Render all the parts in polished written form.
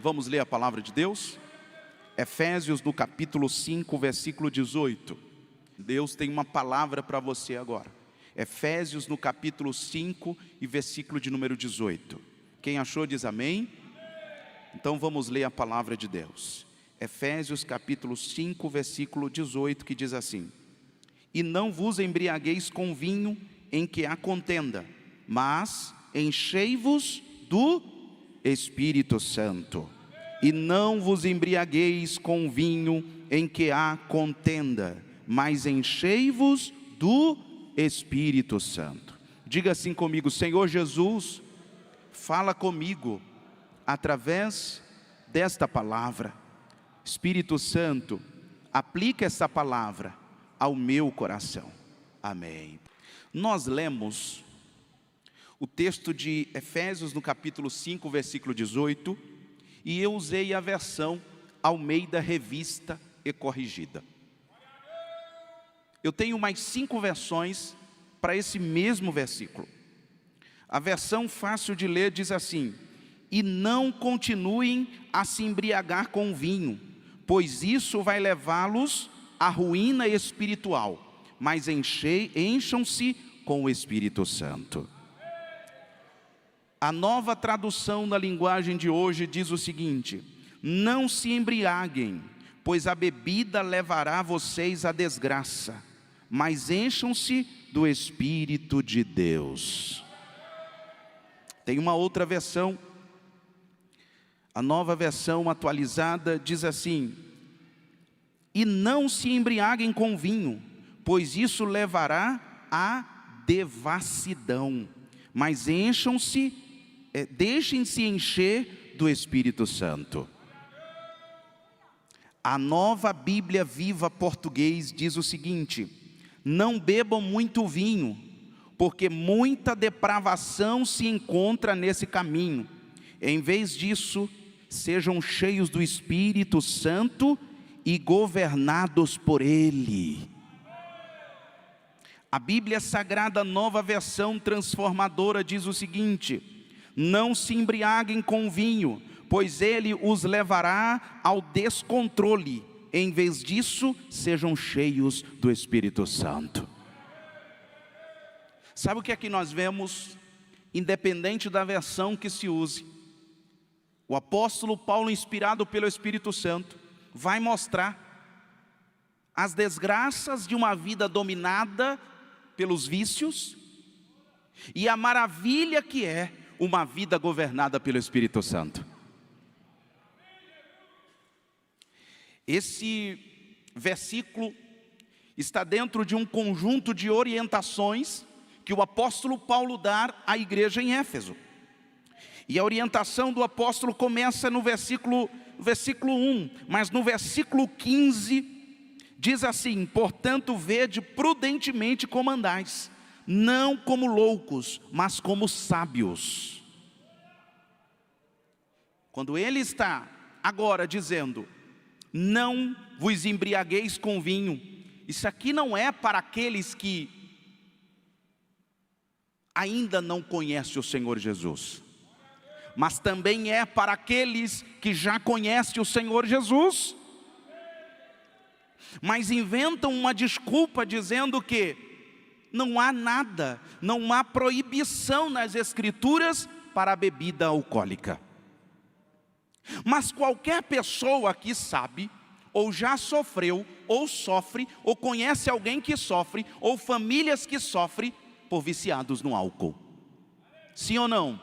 Vamos ler a palavra de Deus? Efésios no capítulo 5, versículo 18. Deus tem uma palavra para você agora. Efésios no capítulo 5 e versículo de número 18. Quem achou diz amém? Então vamos ler a palavra de Deus. Efésios capítulo 5, versículo 18, que diz assim: E não vos embriagueis com vinho em que há contenda, mas enchei-vos do Espírito Santo. E não vos embriagueis com vinho em que há contenda, mas enchei-vos do Espírito Santo. Diga assim comigo: Senhor Jesus, fala comigo através desta palavra. Espírito Santo, aplica essa palavra ao meu coração. Amém. Nós lemos o texto de Efésios no capítulo 5, versículo 18, e eu usei a versão Almeida Revista e Corrigida. Eu tenho mais 5 versões para esse mesmo versículo. A versão fácil de ler diz assim: E não continuem a se embriagar com vinho, pois isso vai levá-los à ruína espiritual, mas encham-se com o Espírito Santo. A Nova Tradução da linguagem de hoje diz o seguinte: Não se embriaguem, pois a bebida levará vocês à desgraça, mas encham-se do Espírito de Deus. Tem uma outra versão, a Nova Versão Atualizada diz assim: E não se embriaguem com vinho, pois isso levará à devassidão, mas deixem-se encher do Espírito Santo. A Nova Bíblia Viva Português diz o seguinte: Não bebam muito vinho, porque muita depravação se encontra nesse caminho. Em vez disso, sejam cheios do Espírito Santo e governados por Ele. A Bíblia Sagrada Nova Versão Transformadora diz o seguinte: Não se embriaguem com vinho, pois ele os levará ao descontrole. Em vez disso, sejam cheios do Espírito Santo. Sabe o que é que nós vemos? Independente da versão que se use, o apóstolo Paulo, inspirado pelo Espírito Santo, vai mostrar as desgraças de uma vida dominada pelos vícios e a maravilha que é uma vida governada pelo Espírito Santo. Esse versículo está dentro de um conjunto de orientações que o apóstolo Paulo dá à igreja em Éfeso. E a orientação do apóstolo começa no versículo 1, mas no versículo 15 diz assim: Portanto, vede prudentemente como andais, não como loucos, mas como sábios. Quando ele está agora dizendo: Não vos embriagueis com vinho, isso aqui não é para aqueles que ainda não conhecem o Senhor Jesus, mas também é para aqueles que já conhecem o Senhor Jesus, mas inventam uma desculpa dizendo que não há nada, não há proibição nas Escrituras para a bebida alcoólica. Mas qualquer pessoa que sabe, ou já sofreu, ou sofre, ou conhece alguém que sofre, ou famílias que sofrem por viciados no álcool. Sim ou não?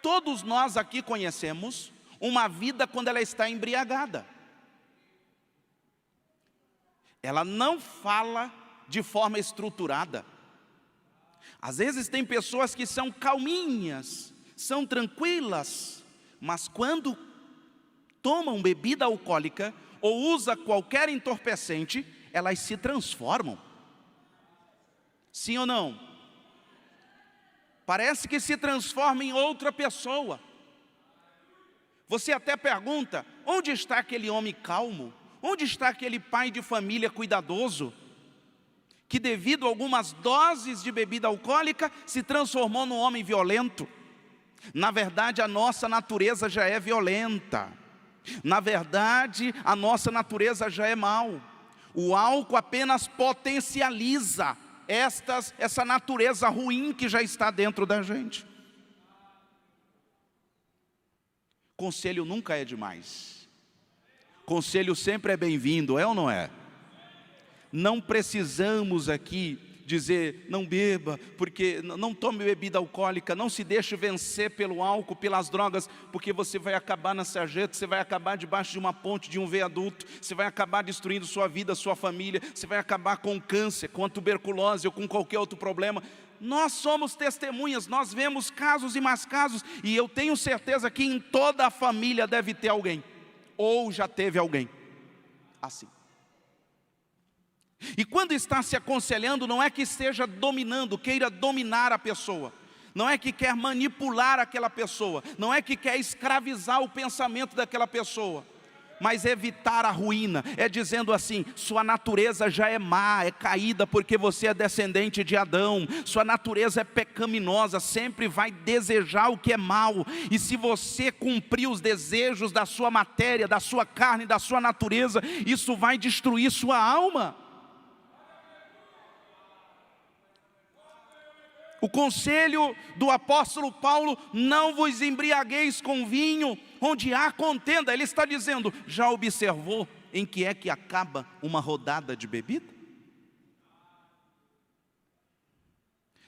Todos nós aqui conhecemos uma vida quando ela está embriagada. Ela não fala de forma estruturada. Às vezes tem pessoas que são calminhas, são tranquilas, mas quando tomam bebida alcoólica ou usa qualquer entorpecente, elas se transformam. Sim ou não? Parece que se transforma em outra pessoa. Você até pergunta: onde está aquele homem calmo? Onde está aquele pai de família cuidadoso? Que devido a algumas doses de bebida alcoólica se transformou num homem violento. Na verdade, a nossa natureza já é violenta. Na verdade, a nossa natureza já é mal. O álcool apenas potencializa essa natureza ruim que já está dentro da gente. Conselho nunca é demais. Conselho sempre é bem-vindo, é ou não é? Não precisamos aqui dizer, não beba, porque não tome bebida alcoólica, não se deixe vencer pelo álcool, pelas drogas, porque você vai acabar na sarjeta, você vai acabar debaixo de uma ponte, de um viaduto, você vai acabar destruindo sua vida, sua família, você vai acabar com câncer, com a tuberculose ou com qualquer outro problema. Nós somos testemunhas, nós vemos casos e mais casos, e eu tenho certeza que em toda a família deve ter alguém, ou já teve alguém assim. E quando está se aconselhando, não é que esteja dominando, queira dominar a pessoa, não é que quer manipular aquela pessoa, não é que quer escravizar o pensamento daquela pessoa, mas evitar a ruína, é dizendo assim, sua natureza já é má, é caída porque você é descendente de Adão, sua natureza é pecaminosa, sempre vai desejar o que é mal, e se você cumprir os desejos da sua matéria, da sua carne, da sua natureza, isso vai destruir sua alma. O conselho do apóstolo Paulo, não vos embriagueis com vinho, onde há contenda. Ele está dizendo, já observou em que é que acaba uma rodada de bebida?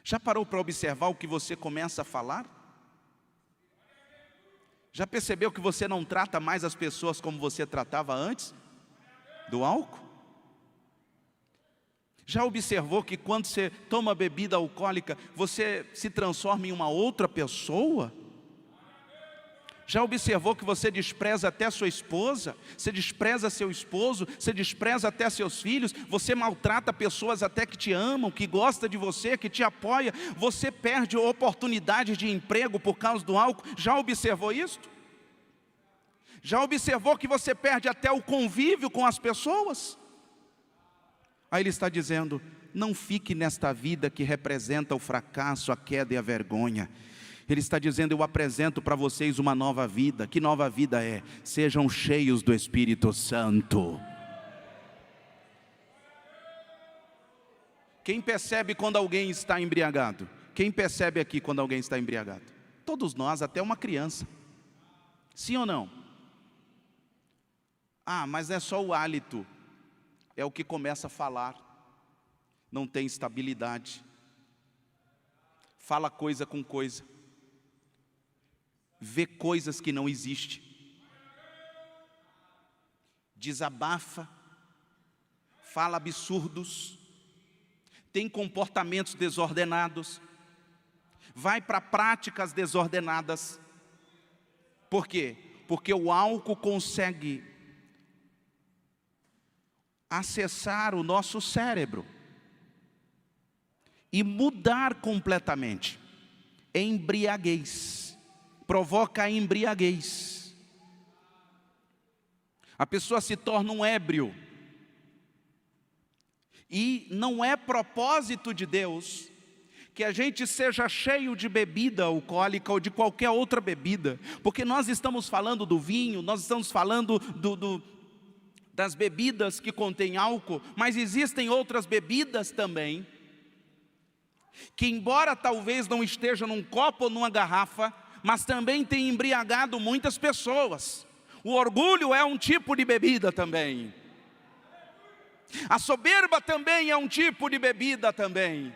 Já parou para observar o que você começa a falar? Já percebeu que você não trata mais as pessoas como você tratava antes do álcool? Já observou que quando você toma bebida alcoólica, você se transforma em uma outra pessoa? Já observou que você despreza até sua esposa? Você despreza seu esposo? Você despreza até seus filhos? Você maltrata pessoas até que te amam, que gostam de você, que te apoia? Você perde oportunidades de emprego por causa do álcool? Já observou isso? Já observou que você perde até o convívio com as pessoas? Aí ele está dizendo, não fique nesta vida que representa o fracasso, a queda e a vergonha. Ele está dizendo, eu apresento para vocês uma nova vida. Que nova vida é? Sejam cheios do Espírito Santo. Quem percebe quando alguém está embriagado? Quem percebe aqui quando alguém está embriagado? Todos nós, até uma criança. Sim ou não? Ah, mas é só o hálito. É o que começa a falar, não tem estabilidade, fala coisa com coisa, vê coisas que não existem, desabafa, fala absurdos, tem comportamentos desordenados, vai para práticas desordenadas. Por quê? Porque o álcool consegue acessar o nosso cérebro e mudar completamente. Embriaguez, provoca a embriaguez. A pessoa se torna um ébrio. E não é propósito de Deus que a gente seja cheio de bebida alcoólica ou de qualquer outra bebida, porque nós estamos falando do vinho, nós estamos falando das bebidas que contêm álcool, mas existem outras bebidas também, que embora talvez não estejam num copo ou numa garrafa, mas também tem embriagado muitas pessoas. O orgulho é um tipo de bebida também. A soberba também é um tipo de bebida também,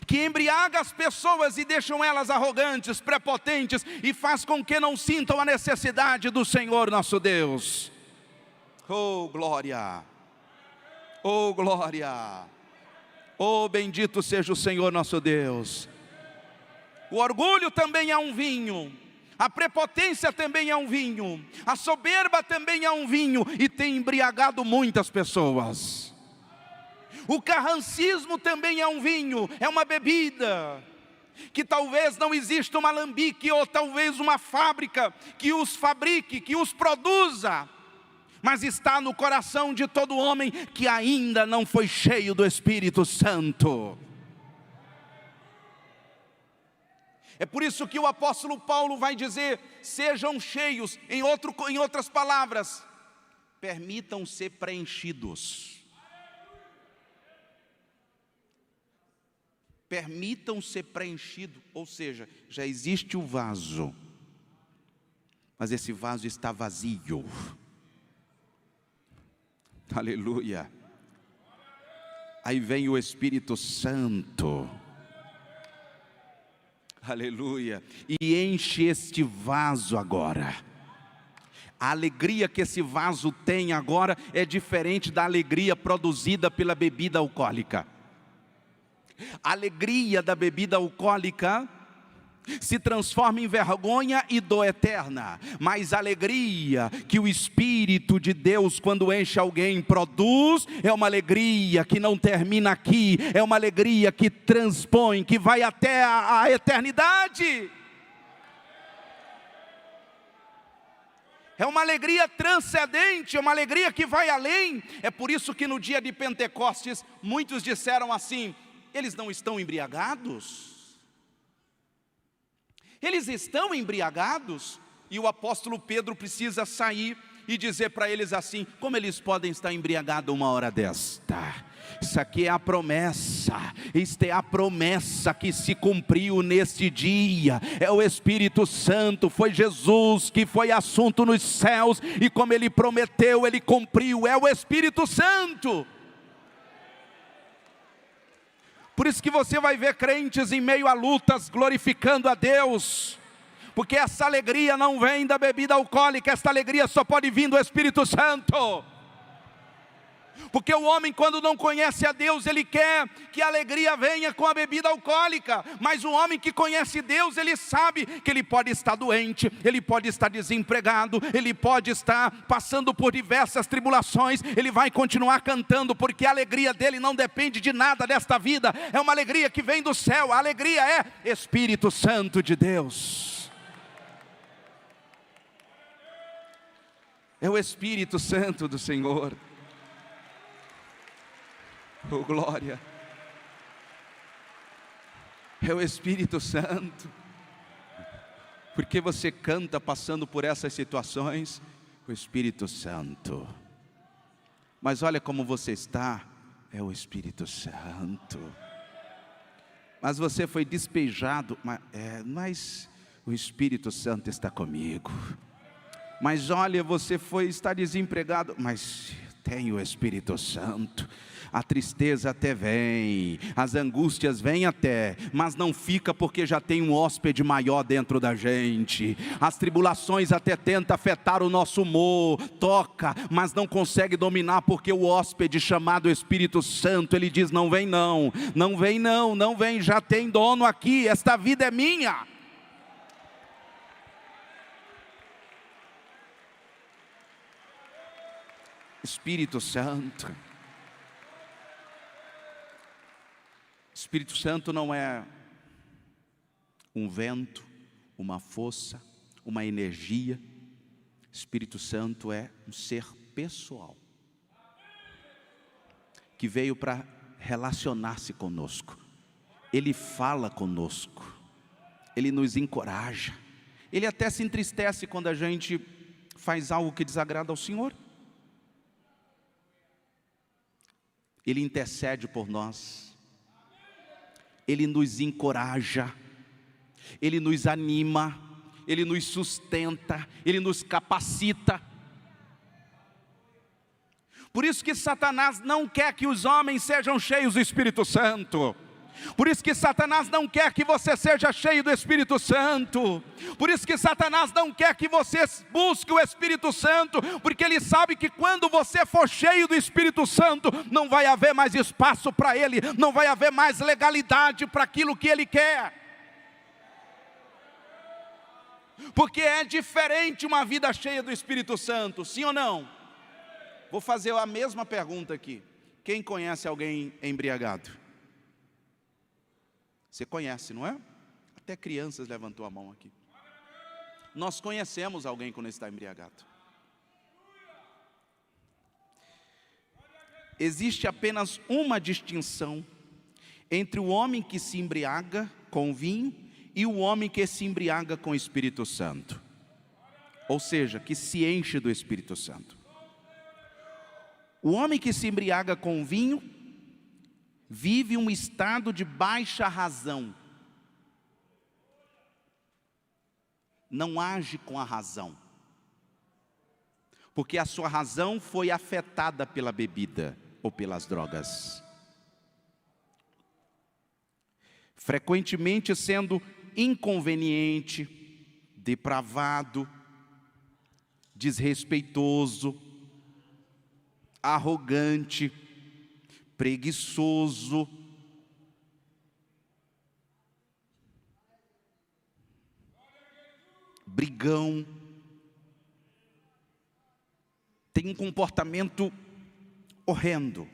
que embriaga as pessoas e deixam elas arrogantes, prepotentes, e faz com que não sintam a necessidade do Senhor nosso Deus. Oh glória, oh glória, oh bendito seja o Senhor nosso Deus. O orgulho também é um vinho, a prepotência também é um vinho, a soberba também é um vinho, e tem embriagado muitas pessoas. O carrancismo também é um vinho, é uma bebida, que talvez não exista um alambique, ou talvez uma fábrica que os fabrique, que os produza, mas está no coração de todo homem que ainda não foi cheio do Espírito Santo. É por isso que o apóstolo Paulo vai dizer: sejam cheios, em outras palavras, permitam ser preenchidos. Permitam ser preenchidos, ou seja, já existe o vaso, mas esse vaso está vazio. Aleluia. Aí vem o Espírito Santo, aleluia, e enche este vaso agora. A alegria que esse vaso tem agora é diferente da alegria produzida pela bebida alcoólica. A alegria da bebida alcoólica se transforma em vergonha e dor eterna, mas a alegria que o Espírito de Deus, quando enche alguém, produz, é uma alegria que não termina aqui, é uma alegria que transpõe, que vai até a eternidade. É uma alegria transcendente, é uma alegria que vai além. É por isso que no dia de Pentecostes, muitos disseram assim: eles não estão embriagados? Eles estão embriagados? E o apóstolo Pedro precisa sair e dizer para eles assim: como eles podem estar embriagados uma hora desta? Isso aqui é a promessa, esta é a promessa que se cumpriu neste dia, é o Espírito Santo, foi Jesus que foi assunto nos céus, e como Ele prometeu, Ele cumpriu, é o Espírito Santo. Por isso que você vai ver crentes em meio a lutas glorificando a Deus, porque essa alegria não vem da bebida alcoólica, essa alegria só pode vir do Espírito Santo. Porque o homem, quando não conhece a Deus, ele quer que a alegria venha com a bebida alcoólica. Mas o homem que conhece Deus, ele sabe que ele pode estar doente, ele pode estar desempregado, ele pode estar passando por diversas tribulações, ele vai continuar cantando, porque a alegria dele não depende de nada desta vida, é uma alegria que vem do céu. A alegria é Espírito Santo de Deus. É o Espírito Santo do Senhor. Oh, glória. É o Espírito Santo. Porque você canta passando por essas situações, o Espírito Santo. Mas olha como você está, é o Espírito Santo. Mas você foi despejado, mas o Espírito Santo está comigo. Mas olha, você está desempregado, mas tem o Espírito Santo. A tristeza até vem, as angústias vêm até, mas não fica, porque já tem um hóspede maior dentro da gente. As tribulações até tentam afetar o nosso humor, toca, mas não consegue dominar, porque o hóspede chamado Espírito Santo, ele diz: não vem não, não vem não, não vem, já tem dono aqui, esta vida é minha. Espírito Santo. Espírito Santo não é um vento, uma força, uma energia. Espírito Santo é um ser pessoal, que veio para relacionar-se conosco. Ele fala conosco, Ele nos encoraja, Ele até se entristece quando a gente faz algo que desagrada ao Senhor. Ele intercede por nós, Ele nos encoraja, Ele nos anima, Ele nos sustenta, Ele nos capacita. Por isso que Satanás não quer que os homens sejam cheios do Espírito Santo. Por isso que Satanás não quer que você seja cheio do Espírito Santo. Por isso que Satanás não quer que você busque o Espírito Santo, porque ele sabe que quando você for cheio do Espírito Santo, não vai haver mais espaço para ele, não vai haver mais legalidade para aquilo que ele quer. Porque é diferente uma vida cheia do Espírito Santo, sim ou não? Vou fazer a mesma pergunta aqui. Quem conhece alguém embriagado? Você conhece, não é? Até crianças levantou a mão aqui. Nós conhecemos alguém quando está embriagado. Existe apenas uma distinção entre o homem que se embriaga com vinho e o homem que se embriaga com o Espírito Santo, ou seja, que se enche do Espírito Santo. O homem que se embriaga com vinho vive um estado de baixa razão, não age com a razão, porque a sua razão foi afetada pela bebida ou pelas drogas, frequentemente sendo inconveniente, depravado, desrespeitoso, arrogante, preguiçoso, brigão, tem um comportamento horrendo.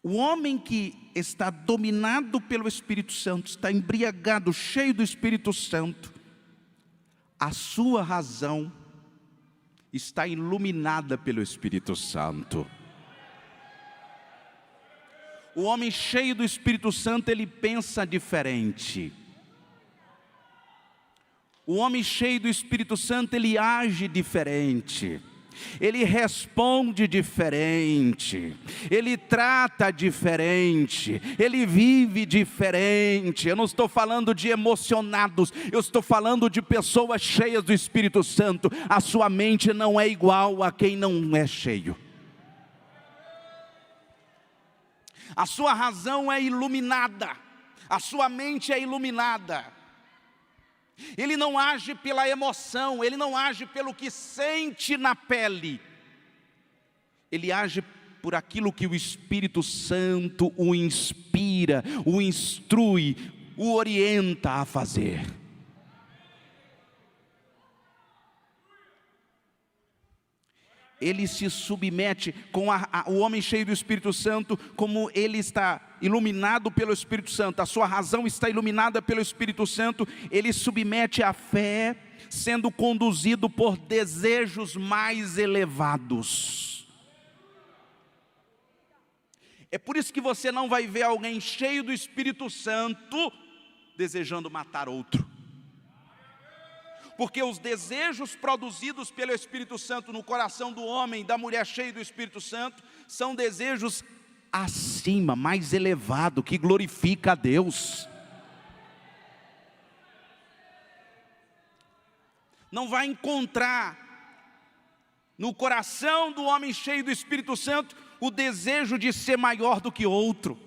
O homem que está dominado pelo Espírito Santo, está embriagado, cheio do Espírito Santo, a sua razão está iluminada pelo Espírito Santo. O homem cheio do Espírito Santo, ele pensa diferente. O homem cheio do Espírito Santo, ele age diferente. Ele responde diferente, ele trata diferente, ele vive diferente. Eu não estou falando de emocionados, eu estou falando de pessoas cheias do Espírito Santo. A sua mente não é igual a quem não é cheio. A sua razão é iluminada, a sua mente é iluminada. Ele não age pela emoção, ele não age pelo que sente na pele. Ele age por aquilo que o Espírito Santo o inspira, o instrui, o orienta a fazer. Ele se submete com o homem cheio do Espírito Santo, como ele está iluminado pelo Espírito Santo, a sua razão está iluminada pelo Espírito Santo, ele submete a fé, sendo conduzido por desejos mais elevados. É por isso que você não vai ver alguém cheio do Espírito Santo desejando matar outro. Porque os desejos produzidos pelo Espírito Santo no coração do homem, da mulher cheia do Espírito Santo, são desejos acima, mais elevado, que glorifica a Deus. Não vai encontrar no coração do homem cheio do Espírito Santo o desejo de ser maior do que outro,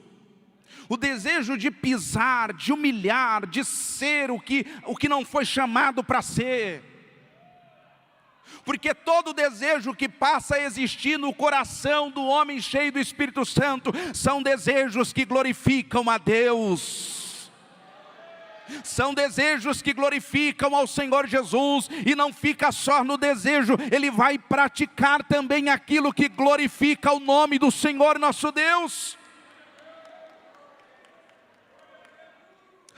o desejo de pisar, de humilhar, de ser o que não foi chamado para ser. Porque todo desejo que passa a existir no coração do homem cheio do Espírito Santo são desejos que glorificam a Deus, são desejos que glorificam ao Senhor Jesus. E não fica só no desejo, ele vai praticar também aquilo que glorifica o nome do Senhor nosso Deus.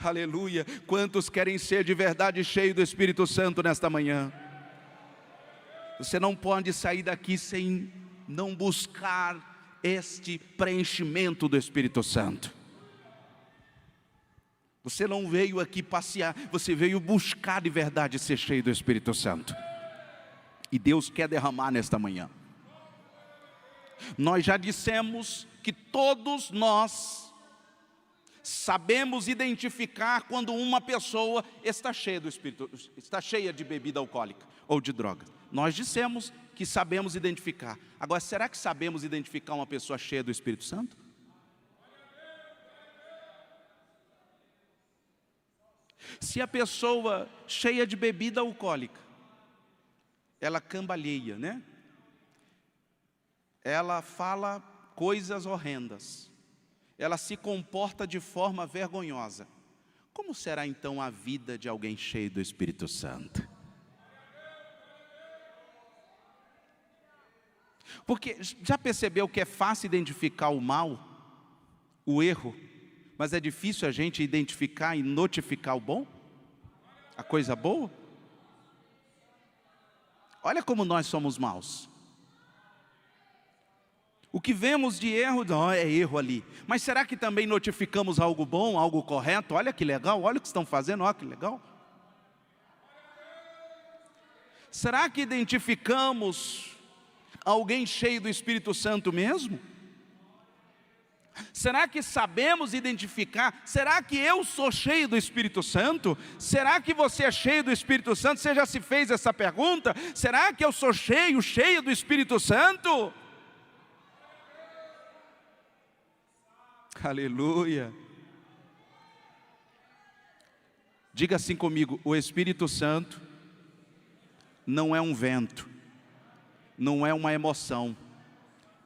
Aleluia. Quantos querem ser de verdade cheios do Espírito Santo nesta manhã? Você não pode sair daqui sem não buscar este preenchimento do Espírito Santo. Você não veio aqui passear, você veio buscar de verdade ser cheio do Espírito Santo. E Deus quer derramar nesta manhã. Nós já dissemos que todos nós sabemos identificar quando uma pessoa está cheia do Espírito, está cheia de bebida alcoólica ou de droga. Nós dissemos que sabemos identificar. Agora, será que sabemos identificar uma pessoa cheia do Espírito Santo? Se a pessoa cheia de bebida alcoólica, ela cambaleia, né? Ela fala coisas horrendas, ela se comporta de forma vergonhosa. Como será então a vida de alguém cheio do Espírito Santo? Porque já percebeu que é fácil identificar o mal, o erro, mas é difícil a gente identificar e notificar o bom? A coisa boa? Olha como nós somos maus. O que vemos de erro, não, é erro ali. Mas será que também notificamos algo bom, algo correto? Olha que legal, olha o que estão fazendo, olha que legal. Será que identificamos alguém cheio do Espírito Santo mesmo? Será que sabemos identificar? Será que eu sou cheio do Espírito Santo? Será que você é cheio do Espírito Santo? Você já se fez essa pergunta? Será que eu sou cheio do Espírito Santo? Aleluia. Diga assim comigo: o Espírito Santo não é um vento, não é uma emoção,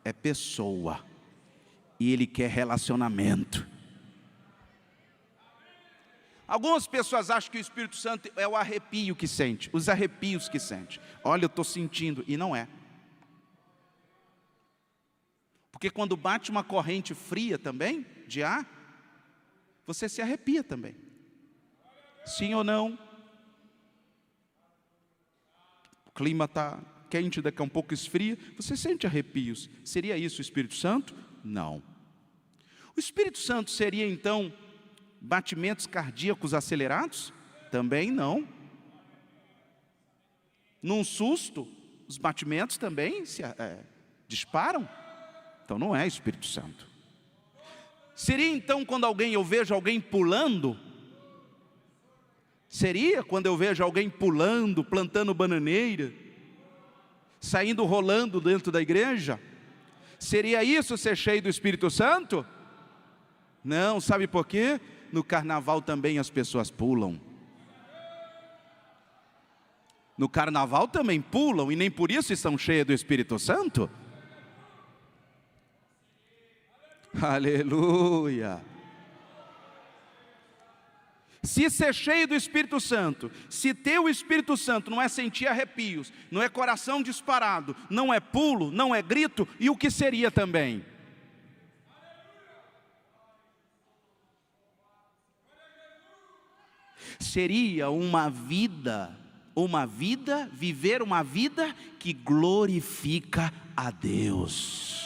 é pessoa. E Ele quer relacionamento. Algumas pessoas acham que o Espírito Santo é o arrepio que sente, os arrepios que sente. Olha, eu estou sentindo, e não é. Porque quando bate uma corrente fria também, de ar, você se arrepia também. Sim ou não? O clima está quente, daqui a um pouco esfria, você sente arrepios. Seria isso o Espírito Santo? Não. O Espírito Santo seria então batimentos cardíacos acelerados? Também não. Num susto, os batimentos também se disparam? Então não é Espírito Santo. Seria então quando eu vejo alguém pulando? Seria quando eu vejo alguém pulando, plantando bananeira, saindo rolando dentro da igreja? Seria isso ser cheio do Espírito Santo? Não, sabe por quê? No carnaval também as pessoas pulam. No carnaval também pulam e nem por isso estão cheias do Espírito Santo? Aleluia. Se ser cheio do Espírito Santo, se ter o Espírito Santo não é sentir arrepios, não é coração disparado, não é pulo, não é grito, e o que seria também? Seria viver uma vida que glorifica a Deus.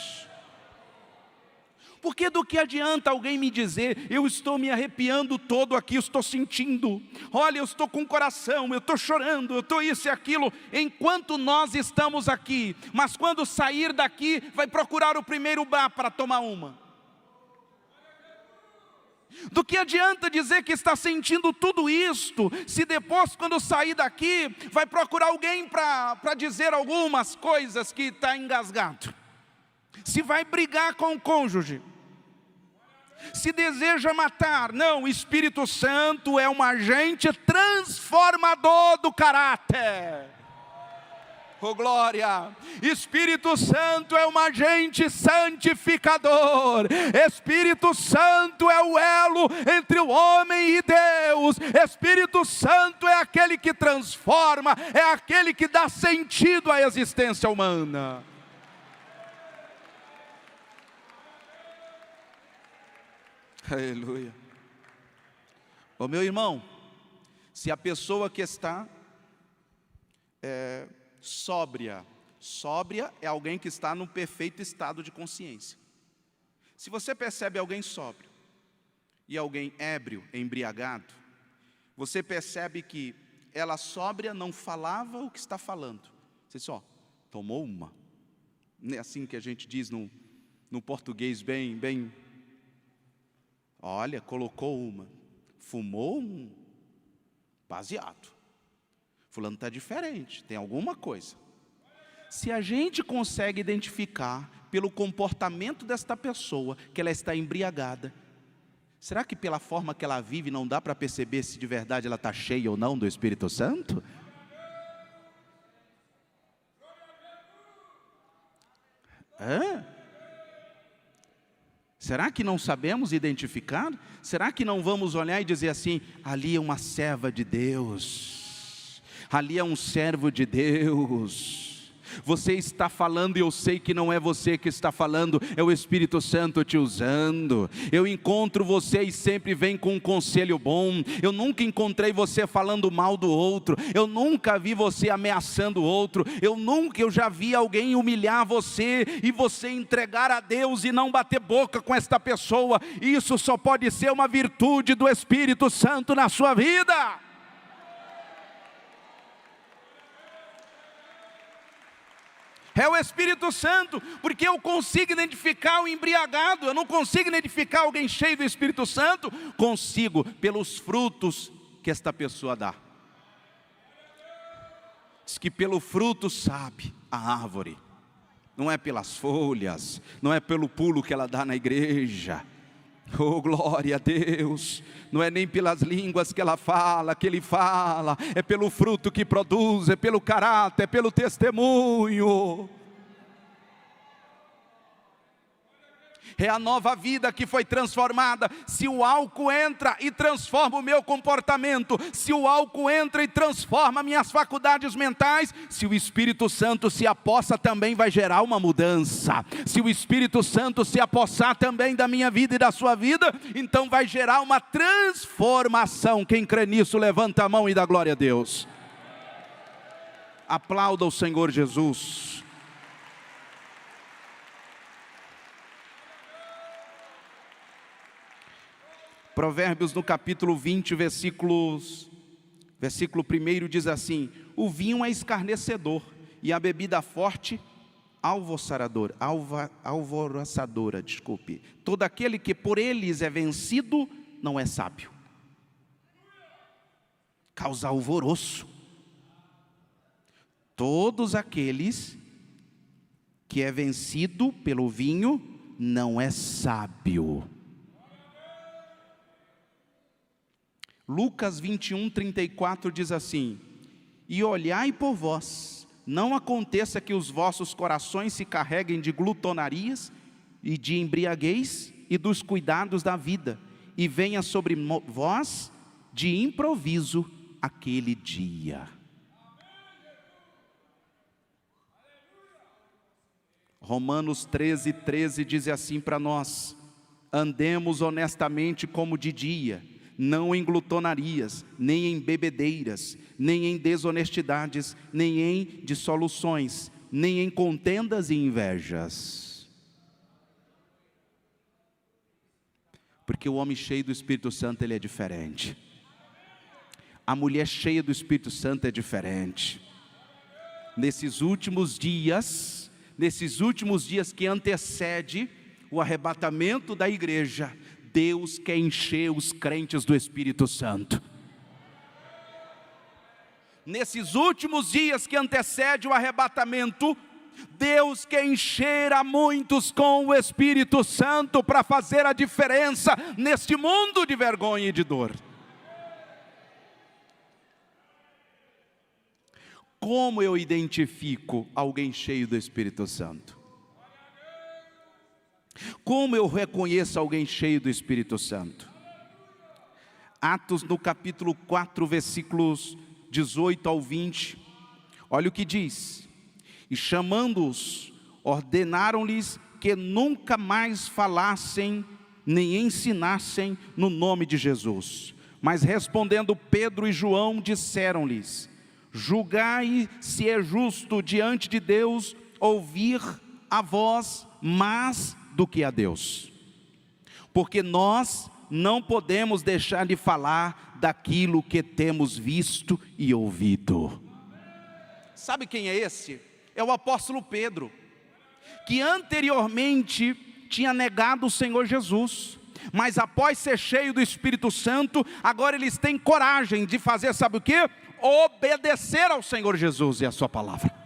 Porque do que adianta alguém me dizer, eu estou me arrepiando todo aqui, eu estou sentindo, olha, eu estou com o coração, eu estou chorando, eu estou isso e aquilo, enquanto nós estamos aqui, mas quando sair daqui, vai procurar o primeiro bar para tomar uma. Do que adianta dizer que está sentindo tudo isto, se depois quando sair daqui, vai procurar alguém para dizer algumas coisas que está engasgado. Se vai brigar com o cônjuge, se deseja matar. Não, o Espírito Santo é um agente transformador do caráter. Oh glória! Espírito Santo é um agente santificador. Espírito Santo é o elo entre o homem e Deus. Espírito Santo é aquele que transforma, é aquele que dá sentido à existência humana. Aleluia. Ô meu irmão, se a pessoa que está sóbria é alguém que está num perfeito estado de consciência. Se você percebe alguém sóbrio e alguém ébrio, embriagado, você percebe que ela sóbria não falava o que está falando. Você só tomou uma. Não é assim que a gente diz no português bem. Olha, colocou uma, fumou um baseado. Fulano está diferente, tem alguma coisa. Se a gente consegue identificar pelo comportamento desta pessoa que ela está embriagada, será que pela forma que ela vive não dá para perceber se de verdade ela está cheia ou não do Espírito Santo? Será que não sabemos identificar? Será que não vamos olhar e dizer assim, ali é uma serva de Deus, ali é um servo de Deus, Você está falando e eu sei que não é você que está falando, é o Espírito Santo te usando. Eu encontro você e sempre vem com um conselho bom. Eu nunca encontrei você falando mal do outro. Eu nunca vi você ameaçando o outro. Eu já vi alguém humilhar você e você entregar a Deus e não bater boca com esta pessoa. Isso só pode ser uma virtude do Espírito Santo na sua vida. É o Espírito Santo, porque eu consigo identificar o embriagado, eu não consigo identificar alguém cheio do Espírito Santo, consigo pelos frutos que esta pessoa dá. Diz que pelo fruto sabe a árvore, não é pelas folhas, não é pelo pulo que ela dá na igreja. Oh, glória a Deus, não é nem pelas línguas que ela fala, que ele fala, é pelo fruto que produz, é pelo caráter, é pelo testemunho. É a nova vida que foi transformada. Se o álcool entra e transforma o meu comportamento, se o álcool entra e transforma minhas faculdades mentais, se o Espírito Santo se apossa, também vai gerar uma mudança. Se o Espírito Santo se apossar também da minha vida e da sua vida, então vai gerar uma transformação. Quem crê nisso, levanta a mão e dá glória a Deus. Aplauda o Senhor Jesus. Provérbios no capítulo 20, versículo 1 diz assim: o vinho é escarnecedor e a bebida forte alvoroçadora. Todo aquele que por eles é vencido não é sábio. Causa alvoroço. Todos aqueles que é vencido pelo vinho não é sábio. Lucas 21, 34 diz assim: e olhai por vós, não aconteça que os vossos corações se carreguem de glutonarias e de embriaguez e dos cuidados da vida, e venha sobre vós de improviso aquele dia. Romanos 13, 13 diz assim para nós: andemos honestamente como de dia, não em glutonarias, nem em bebedeiras, nem em desonestidades, nem em dissoluções, nem em contendas e invejas. Porque o homem cheio do Espírito Santo, ele é diferente. A mulher cheia do Espírito Santo é diferente. Nesses últimos dias que antecede o arrebatamento da igreja, Deus quer encher os crentes do Espírito Santo. Nesses últimos dias que antecede o arrebatamento, Deus quer encher a muitos com o Espírito Santo para fazer a diferença neste mundo de vergonha e de dor. Como eu identifico alguém cheio do Espírito Santo? Como eu reconheço alguém cheio do Espírito Santo? Atos no capítulo 4, versículos 18 ao 20, olha o que diz: e chamando-os, ordenaram-lhes que nunca mais falassem, nem ensinassem no nome de Jesus. Mas respondendo Pedro e João, disseram-lhes: julgai se é justo diante de Deus ouvir a vós mais do que a Deus, porque nós não podemos deixar de falar daquilo que temos visto e ouvido. Sabe quem é esse? É o apóstolo Pedro, que anteriormente tinha negado o Senhor Jesus, mas após ser cheio do Espírito Santo, agora eles têm coragem de fazer, sabe o que? Obedecer ao Senhor Jesus e a sua palavra.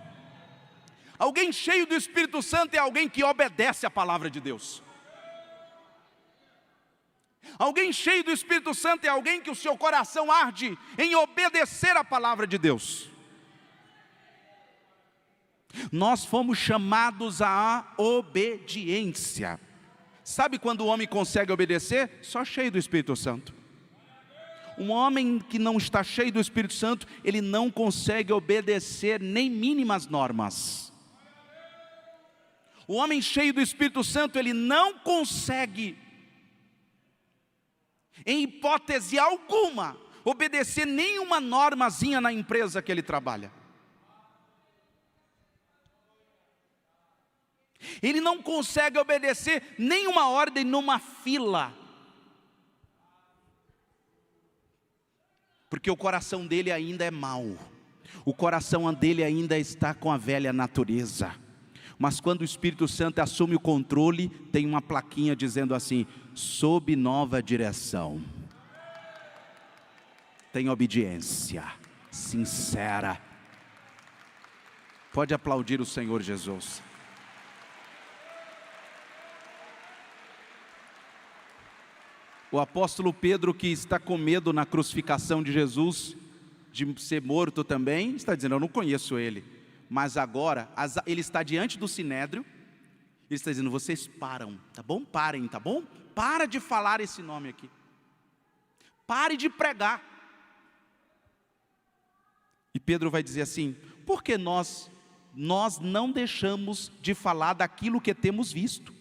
Alguém cheio do Espírito Santo é alguém que obedece a palavra de Deus. Alguém cheio do Espírito Santo é alguém que o seu coração arde em obedecer a palavra de Deus. Nós fomos chamados à obediência. Sabe quando o homem consegue obedecer? Só cheio do Espírito Santo. Um homem que não está cheio do Espírito Santo, ele não consegue obedecer nem mínimas normas. O homem cheio do Espírito Santo, ele não consegue, em hipótese alguma, obedecer nenhuma normazinha na empresa que ele trabalha. Ele não consegue obedecer nenhuma ordem numa fila, porque o coração dele ainda é mau, o coração dele ainda está com a velha natureza. Mas quando o Espírito Santo assume o controle, tem uma plaquinha dizendo assim: sob nova direção. Tem obediência sincera. Pode aplaudir o Senhor Jesus. O apóstolo Pedro, que está com medo na crucificação de Jesus, de ser morto também, está dizendo: eu não conheço ele. Mas agora, ele está diante do Sinédrio, ele está dizendo: vocês param, tá bom? Parem, tá bom? Para de falar esse nome aqui. Pare de pregar. E Pedro vai dizer assim: porque nós não deixamos de falar daquilo que temos visto.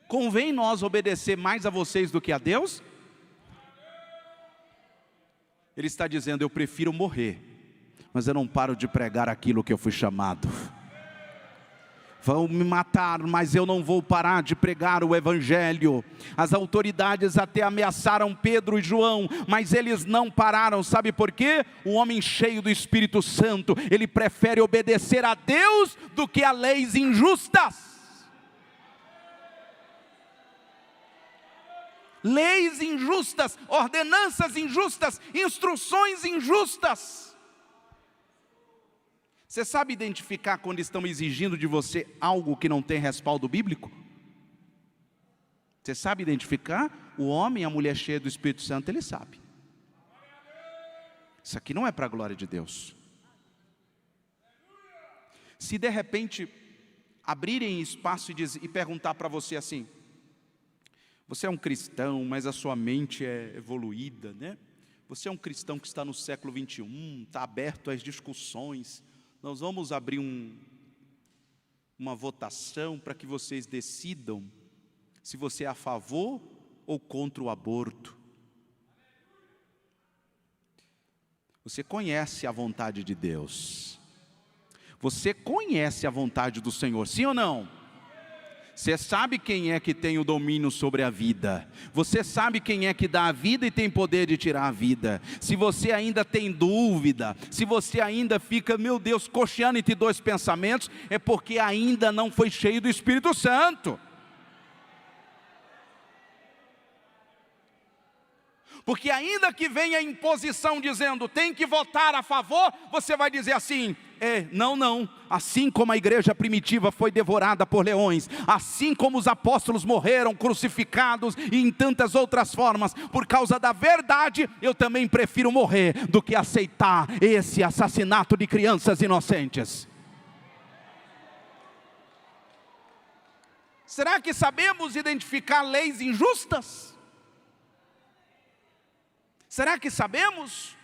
Convém nós obedecer mais a vocês do que a Deus? Ele está dizendo: eu prefiro morrer, mas eu não paro de pregar aquilo que eu fui chamado. Vão me matar, mas eu não vou parar de pregar o Evangelho. As autoridades até ameaçaram Pedro e João, mas eles não pararam. Sabe por quê? O homem cheio do Espírito Santo, ele prefere obedecer a Deus do que a leis injustas. Leis injustas, ordenanças injustas, instruções injustas. Você sabe identificar quando estão exigindo de você algo que não tem respaldo bíblico? Você sabe identificar? O homem e a mulher cheia do Espírito Santo, ele sabe. Isso aqui não é para a glória de Deus. Se de repente abrirem espaço e perguntar para você assim: você é um cristão, mas a sua mente é evoluída, né? Você é um cristão que está no século 21, está aberto às discussões. Nós vamos abrir uma votação para que vocês decidam se você é a favor ou contra o aborto. Você conhece a vontade de Deus. Você conhece a vontade do Senhor, sim ou não? Você sabe quem é que tem o domínio sobre a vida. Você sabe quem é que dá a vida e tem poder de tirar a vida. Se você ainda tem dúvida, se você ainda fica, meu Deus, cocheando entre dois pensamentos, é porque ainda não foi cheio do Espírito Santo. Porque ainda que venha a imposição dizendo: tem que votar a favor, você vai dizer assim: não, assim como a igreja primitiva foi devorada por leões, assim como os apóstolos morreram crucificados e em tantas outras formas, por causa da verdade, eu também prefiro morrer do que aceitar esse assassinato de crianças inocentes. Será que sabemos identificar leis injustas? Será que sabemos?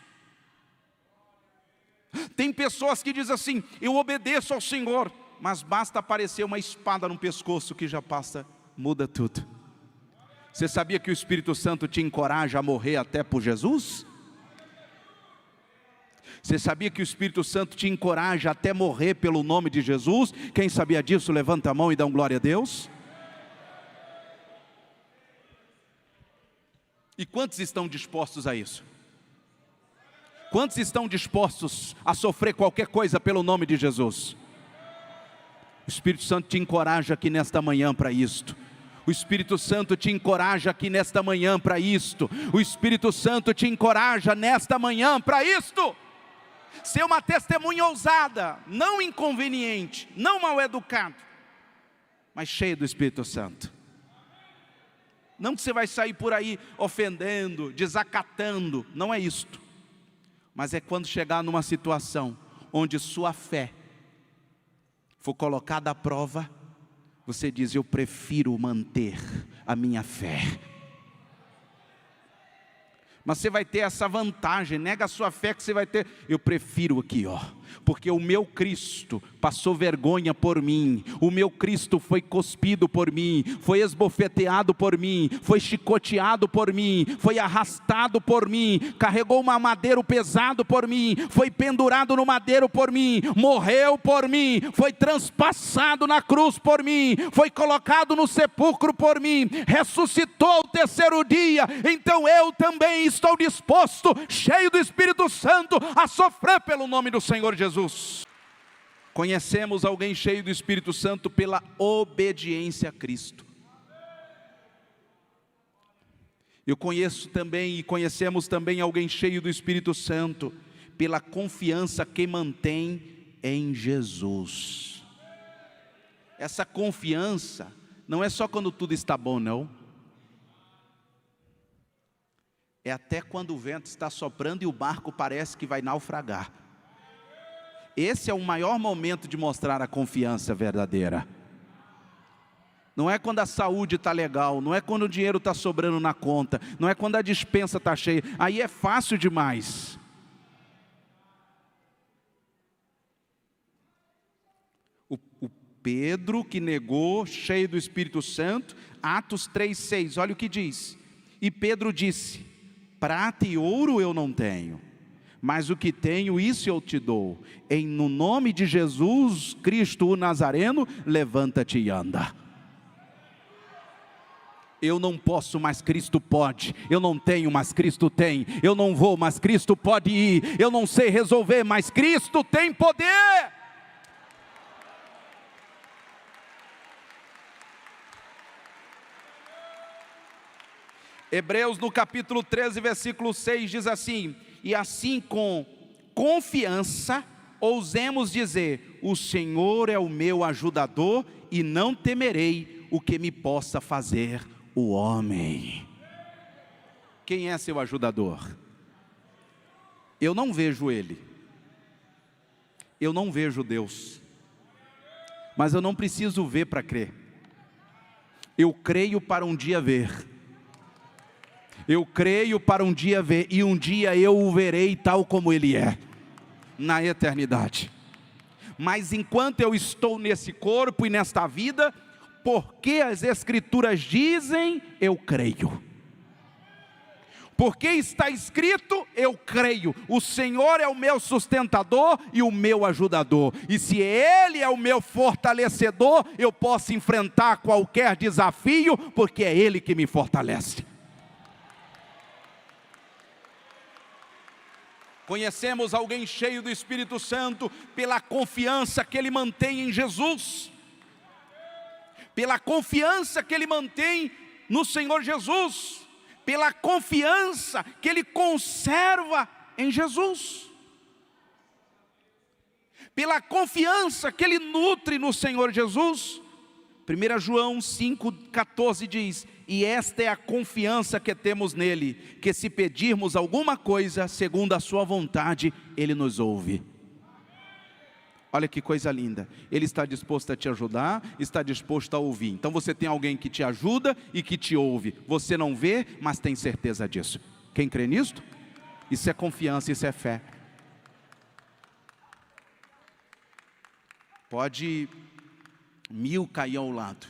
Tem pessoas que dizem assim: eu obedeço ao Senhor, mas basta aparecer uma espada no pescoço que já passa, muda tudo. Você sabia que o Espírito Santo te encoraja a morrer até por Jesus? Você sabia que o Espírito Santo te encoraja até morrer pelo nome de Jesus? Quem sabia disso, levanta a mão e dá glória a Deus. E quantos estão dispostos a isso? Quantos estão dispostos a sofrer qualquer coisa pelo nome de Jesus? O Espírito Santo te encoraja aqui nesta manhã para isto. O Espírito Santo te encoraja aqui nesta manhã para isto. O Espírito Santo te encoraja nesta manhã para isto. Ser uma testemunha ousada, não inconveniente, não mal educado, mas cheio do Espírito Santo. Não que você vai sair por aí ofendendo, desacatando, não é isto. Mas é quando chegar numa situação onde sua fé for colocada à prova, você diz: eu prefiro manter a minha fé. Mas você vai ter essa vantagem, nega a sua fé que você vai ter: eu prefiro aqui, porque o meu Cristo passou vergonha por mim, o meu Cristo foi cuspido por mim, foi esbofeteado por mim, foi chicoteado por mim, foi arrastado por mim, carregou um madeiro pesado por mim, foi pendurado no madeiro por mim, morreu por mim, foi transpassado na cruz por mim, foi colocado no sepulcro por mim, ressuscitou ao terceiro dia. Então eu também estou disposto, cheio do Espírito Santo, a sofrer pelo nome do Senhor Jesus. Conhecemos alguém cheio do Espírito Santo pela obediência a Cristo. Eu conheço também e conhecemos também alguém cheio do Espírito Santo pela confiança que mantém em Jesus. Essa confiança não é só quando tudo está bom, não. É até quando o vento está soprando e o barco parece que vai naufragar. Esse é o maior momento de mostrar a confiança verdadeira. Não é quando a saúde está legal, não é quando o dinheiro está sobrando na conta, não é quando a despensa está cheia, aí é fácil demais. O Pedro que negou, cheio do Espírito Santo, Atos 3,6, olha o que diz. E Pedro disse: prata e ouro eu não tenho, mas o que tenho, isso eu te dou. No nome de Jesus Cristo o Nazareno, levanta-te e anda. Eu não posso, mas Cristo pode. Eu não tenho, mas Cristo tem. Eu não vou, mas Cristo pode ir. Eu não sei resolver, mas Cristo tem poder. Hebreus no capítulo 13, versículo 6 diz assim: e assim com confiança ousemos dizer: o Senhor é o meu ajudador e não temerei o que me possa fazer o homem. Quem é seu ajudador? Eu não vejo ele, eu não vejo Deus, mas eu não preciso ver para crer. Eu creio para um dia ver. Eu creio para um dia ver, e um dia eu o verei tal como Ele é, na eternidade. Mas enquanto eu estou nesse corpo e nesta vida, porque as Escrituras dizem, eu creio. Porque está escrito, eu creio. O Senhor é o meu sustentador e o meu ajudador. E se Ele é o meu fortalecedor, eu posso enfrentar qualquer desafio, porque é Ele que me fortalece. Conhecemos alguém cheio do Espírito Santo pela confiança que ele mantém em Jesus, pela confiança que ele mantém no Senhor Jesus, pela confiança que ele conserva em Jesus, pela confiança que ele nutre no Senhor Jesus. 1 João 5,14 diz: e esta é a confiança que temos nele, que se pedirmos alguma coisa segundo a sua vontade, ele nos ouve. Olha que coisa linda, ele está disposto a te ajudar, está disposto a ouvir. Então você tem alguém que te ajuda e que te ouve. Você não vê, mas tem certeza disso. Quem crê nisto? Isso é confiança, isso é fé. Pode 1000 cair ao lado,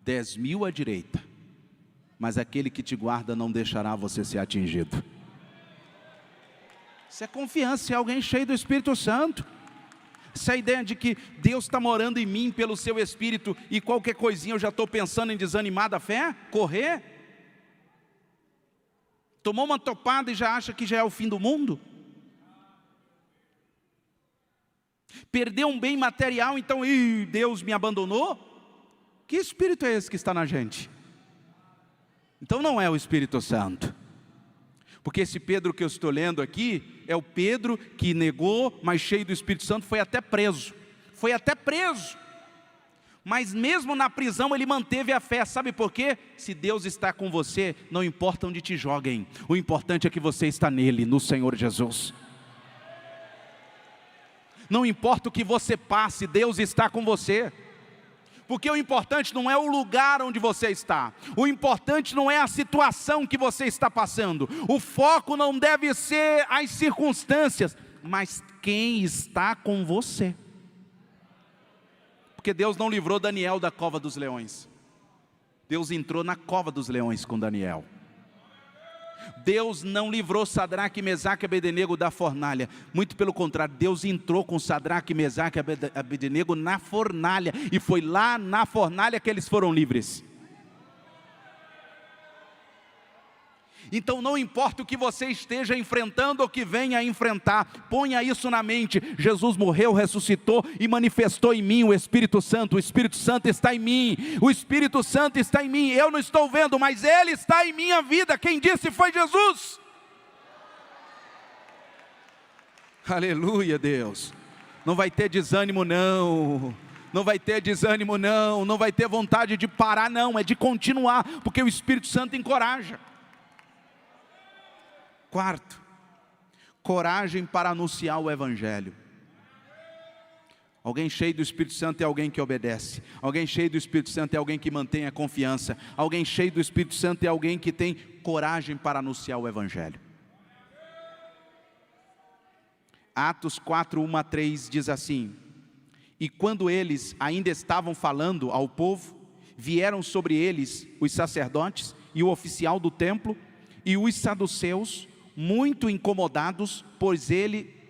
10.000 à direita, mas aquele que te guarda não deixará você ser atingido. Isso é confiança, é alguém cheio do Espírito Santo. Essa ideia de que Deus está morando em mim pelo seu Espírito e qualquer coisinha eu já estou pensando em desanimar da fé, correr. Tomou uma topada e já acha que já é o fim do mundo. Perdeu um bem material, então Deus me abandonou. Que espírito é esse que está na gente? Então não é o Espírito Santo. Porque esse Pedro que eu estou lendo aqui é o Pedro que negou, mas cheio do Espírito Santo, foi até preso. Foi até preso. Mas mesmo na prisão ele manteve a fé. Sabe por quê? Se Deus está com você, não importa onde te joguem. O importante é que você está nele, no Senhor Jesus. Não importa o que você passe, Deus está com você. Porque o importante não é o lugar onde você está. O importante não é a situação que você está passando. O foco não deve ser as circunstâncias. mas quem está com você? Porque Deus não livrou Daniel da cova dos leões. Deus entrou na cova dos leões com Daniel. Deus não livrou Sadraque, Mesaque e Abednego da fornalha. Muito pelo contrário, Deus entrou com Sadraque, Mesaque e Abednego na fornalha. E foi lá na fornalha que eles foram livres. Então não importa o que você esteja enfrentando ou que venha a enfrentar, ponha isso na mente. Jesus morreu, ressuscitou e manifestou em mim o Espírito Santo. O Espírito Santo está em mim, o Espírito Santo está em mim. Eu não estou vendo, mas Ele está em minha vida. Quem disse foi Jesus. Aleluia, Deus. Não vai ter desânimo não. Não vai ter desânimo não. Não vai ter vontade de parar não. É de continuar, porque o Espírito Santo encoraja. Quarto, coragem para anunciar o Evangelho. Alguém cheio do Espírito Santo é alguém que obedece. Alguém cheio do Espírito Santo é alguém que mantém a confiança. Alguém cheio do Espírito Santo é alguém que tem coragem para anunciar o Evangelho. Atos 4, 1 a 3 diz assim: e quando eles ainda estavam falando ao povo, vieram sobre eles os sacerdotes e o oficial do templo e os saduceus, muito incomodados,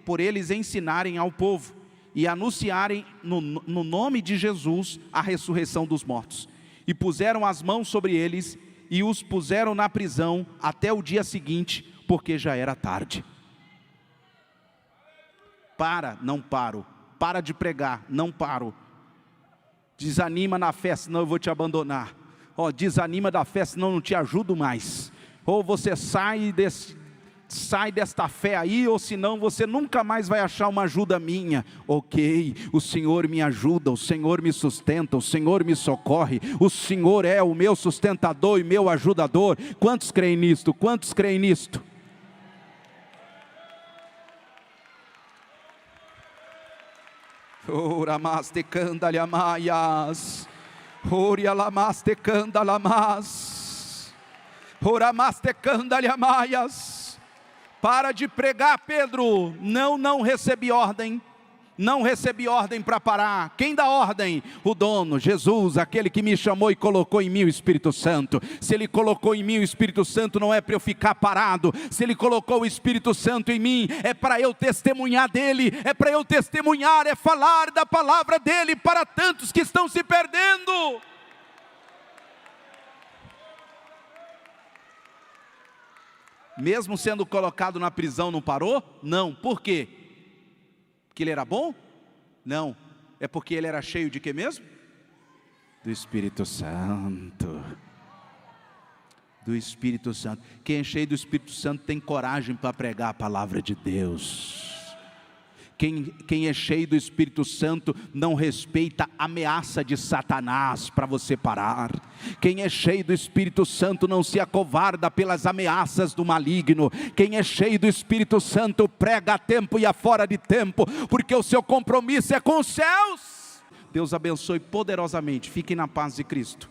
por eles ensinarem ao povo e anunciarem no nome de Jesus a ressurreição dos mortos. E puseram as mãos sobre eles e os puseram na prisão até o dia seguinte, porque já era tarde. Não paro. Para de pregar, não paro. Desanima na fé, senão eu vou te abandonar. Desanima da fé, senão eu não te ajudo mais. Ou você sai desta fé aí, ou senão você nunca mais vai achar uma ajuda minha. Ok, o Senhor me ajuda, o Senhor me sustenta, o Senhor me socorre, o Senhor é o meu sustentador e meu ajudador. Quantos creem nisto? Quantos creem nisto? Oramaste candalhamaias, orialamaste candalamas, oramaste candalhamaias. Para de pregar, Pedro. Não recebi ordem. Não recebi ordem para parar. Quem dá ordem? O dono, Jesus, aquele que me chamou e colocou em mim o Espírito Santo. Se Ele colocou em mim o Espírito Santo, não é para eu ficar parado. Se Ele colocou o Espírito Santo em mim, é para eu testemunhar dEle. É para eu testemunhar, é falar da palavra dEle para tantos que estão se perdendo. Mesmo sendo colocado na prisão, não parou? Não. Por quê? Porque ele era bom? Não. É porque ele era cheio de quê mesmo? Do Espírito Santo. Do Espírito Santo. Quem é cheio do Espírito Santo tem coragem para pregar a palavra de Deus. Quem é cheio do Espírito Santo não respeita a ameaça de Satanás para você parar. Quem é cheio do Espírito Santo não se acovarda pelas ameaças do maligno. Quem é cheio do Espírito Santo prega a tempo e a fora de tempo, porque o seu compromisso é com os céus. Deus abençoe poderosamente. Fiquem na paz de Cristo.